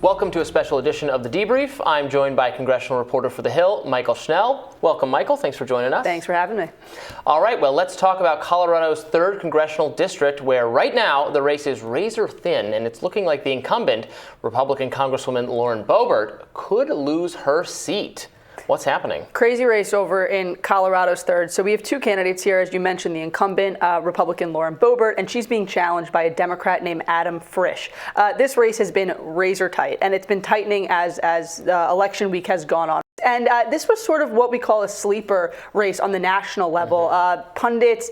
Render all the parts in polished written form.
Welcome to a special edition of The Debrief. I'm joined by congressional reporter for The Hill, Mychael Schnell. Welcome, Mychael. Thanks for joining us. Thanks for having me. All right, well, let's talk about Colorado's 3rd congressional district, where right now the race is razor thin, and it's looking like the incumbent, Republican Congresswoman Lauren Boebert, could lose her seat. What's happening? Crazy race over in Colorado's 3rd. So we have two candidates here, as you mentioned, the incumbent, Republican Lauren Boebert, and she's being challenged by a Democrat named Adam Frisch. This race has been razor tight, and it's been tightening as election week has gone on. And this was sort of what we call a sleeper race on the national level. Pundits,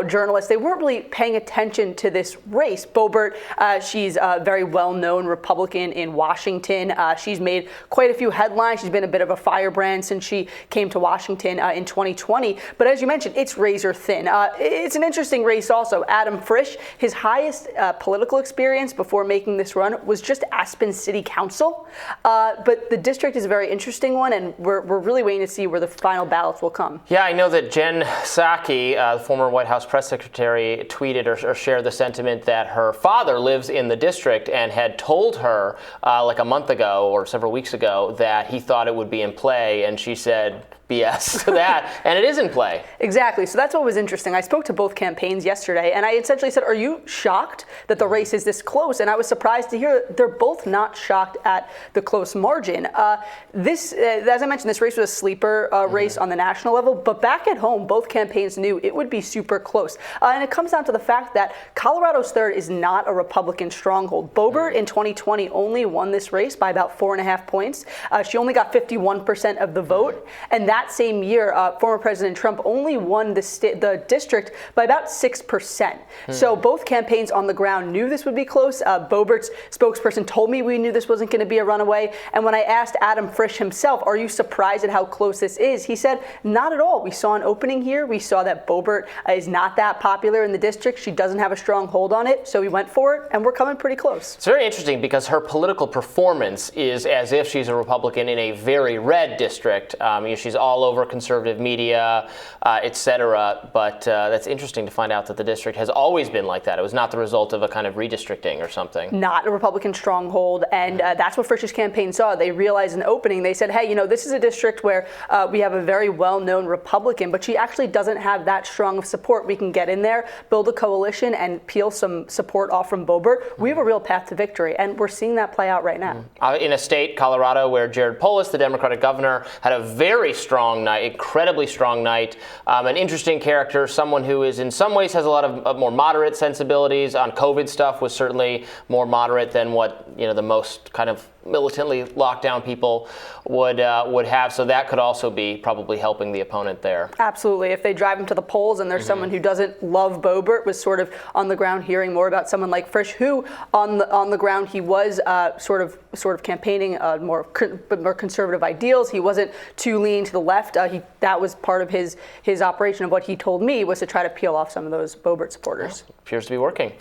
journalists, they weren't really paying attention to this race. Boebert, she's a very well-known Republican in Washington. She's made quite a few headlines. She's been a bit of a firebrand since she came to Washington in 2020. But as you mentioned, it's razor thin. It's an interesting race also. Adam Frisch, his highest political experience before making this run was just Aspen City Council. But the district is a very interesting one, and we're really waiting to see where the final ballots will come. Yeah, I know that Jen Psaki, the former White House press secretary, tweeted or shared the sentiment that her father lives in the district and had told her like a month ago or several weeks ago that he thought it would be in play, and she said BS to that, and it is in play. Exactly. So that's what was interesting. I spoke to both campaigns yesterday, and I essentially said, are you shocked that the race is this close? And I was surprised to hear they're both not shocked at the close margin. As I mentioned, this race was a sleeper race on the national level, but back at home, both campaigns knew it would be super close. And it comes down to the fact that Colorado's 3rd is not a Republican stronghold. Boebert in 2020 only won this race by about 4.5 points. She only got 51% of the vote, and that same year, former President Trump only won the district by about 6%. So both campaigns on the ground knew this would be close. Boebert's spokesperson told me we knew this wasn't going to be a runaway. And when I asked Adam Frisch himself, are you surprised at how close this is? He said, not at all. We saw an opening here. We saw that Boebert is not that popular in the district. She doesn't have a strong hold on it. So we went for it, and we're coming pretty close. It's very interesting because her political performance is as if she's a Republican in a very red district. She's all over conservative media, etc. But that's interesting to find out that the district has always been like that. It was not the result of a kind of redistricting or something. Not a Republican stronghold, and that's what Frisch's campaign saw. They realized an opening. They said, hey, this is a district where we have a very well-known Republican, but she actually doesn't have that strong of support. We can get in there, build a coalition, and peel some support off from Boebert. We have a real path to victory, and we're seeing that play out right now. In a state, Colorado, where Jared Polis, the Democratic governor, had a very strong night, incredibly strong night, an interesting character, someone who is in some ways has a lot of more moderate sensibilities on COVID stuff, was certainly more moderate than what the most kind of militantly locked down people would have. So that could also be probably helping the opponent there. Absolutely. If they drive him to the polls and there's someone who doesn't love Boebert, was sort of on the ground hearing more about someone like Frisch, who on the ground he was sort of campaigning more conservative ideals. He wasn't too lean to the left. That was part of his operation of what he told me, was to try to peel off some of those Boebert supporters. Well, appears to be working.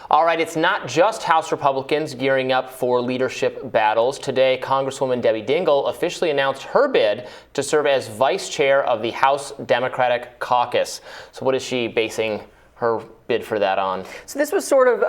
All right, it's not just House Republicans gearing up for leadership battles. Today, Congresswoman Debbie Dingell officially announced her bid to serve as vice chair of the House Democratic Caucus. So what is she basing her bid for that on? So this was sort of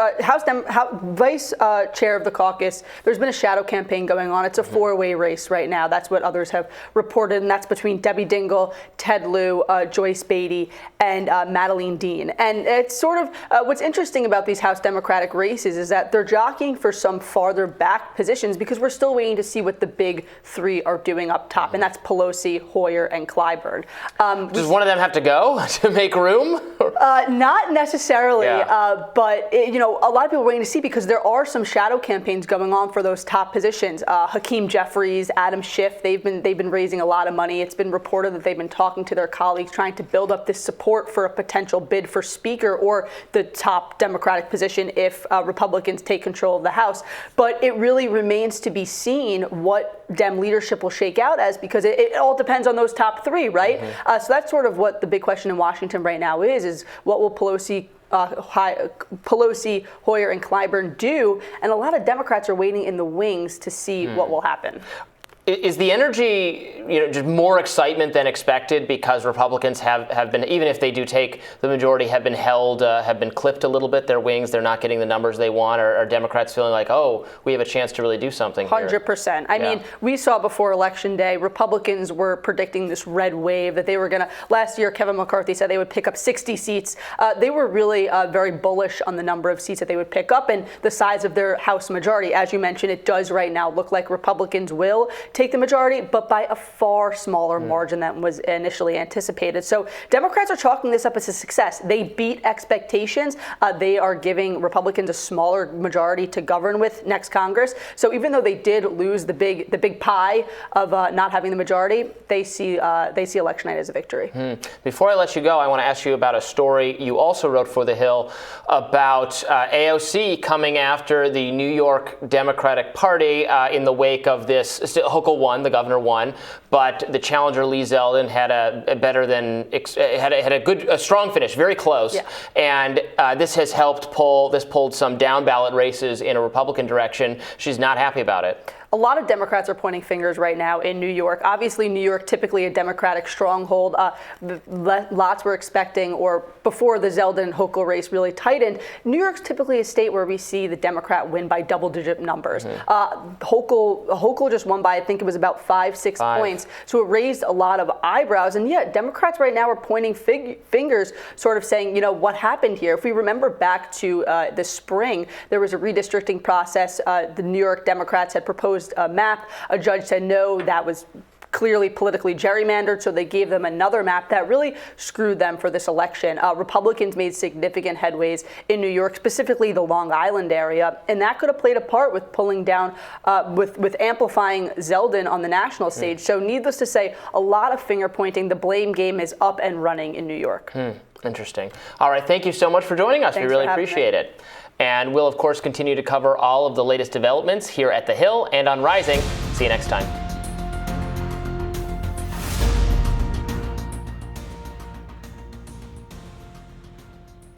vice chair of the caucus. There's been a shadow campaign going on. It's a four-way race right now. That's what others have reported, and that's between Debbie Dingell, Ted Lieu, Joyce Beatty, and Madeleine Dean. And it's sort of what's interesting about these House Democratic races is that they're jockeying for some farther back positions because we're still waiting to see what the big three are doing up top, and that's Pelosi, Hoyer, and Clyburn. Does one of them have to go to make room? Not necessarily. But a lot of people are waiting to see because there are some shadow campaigns going on for those top positions. Hakeem Jeffries, Adam Schiff, they've been raising a lot of money. It's been reported that they've been talking to their colleagues, trying to build up this support for a potential bid for Speaker or the top Democratic position if Republicans take control of the House. But it really remains to be seen what Dem leadership will shake out as, because it all depends on those top three, right? So that's sort of what the big question in Washington right now is what will Pelosi, Hoyer, and Clyburn do? And a lot of Democrats are waiting in the wings to see what will happen. Is the energy, just more excitement than expected because Republicans have been, even if they do take the majority, have been held, have been clipped a little bit, their wings, they're not getting the numbers they want, or are Democrats feeling like, oh, we have a chance to really do something here? 100%. I mean, we saw before Election Day, Republicans were predicting this red wave that they were going to, last year, Kevin McCarthy said they would pick up 60 seats. They were really very bullish on the number of seats that they would pick up and the size of their House majority. As you mentioned, it does right now look like Republicans will take the majority, but by a far smaller margin than was initially anticipated. So Democrats are chalking this up as a success. They beat expectations. They are giving Republicans a smaller majority to govern with next Congress. So even though they did lose the big pie of not having the majority, they see election night as a victory. Before I let you go, I want to ask you about a story you also wrote for The Hill about AOC coming after the New York Democratic Party in the wake of this. Hochul won, the governor won, but the challenger Lee Zeldin had a strong finish, very close, and this has helped pulled some down ballot races in a Republican direction. She's not happy about it. A lot of Democrats are pointing fingers right now in New York. Obviously, New York, typically a Democratic stronghold. Lots were expecting, or before the Zeldin-Hochul race really tightened, New York's typically a state where we see the Democrat win by double-digit numbers. Hochul just won by, I think it was about 5-6 points. So it raised a lot of eyebrows. And yet, Democrats right now are pointing fingers, sort of saying, what happened here? If we remember back to the spring, there was a redistricting process. The New York Democrats had proposed a map. A judge said no, that was clearly politically gerrymandered, so they gave them another map that really screwed them for this election. Republicans made significant headways in New York, specifically the Long Island area, and that could have played a part with pulling down, with amplifying Zeldin on the national stage. So needless to say, a lot of finger pointing. The blame game is up and running in New York. Interesting. All right, thank you so much for joining us. Thanks, we really appreciate it. And we'll, of course, continue to cover all of the latest developments here at The Hill and on Rising. See you next time.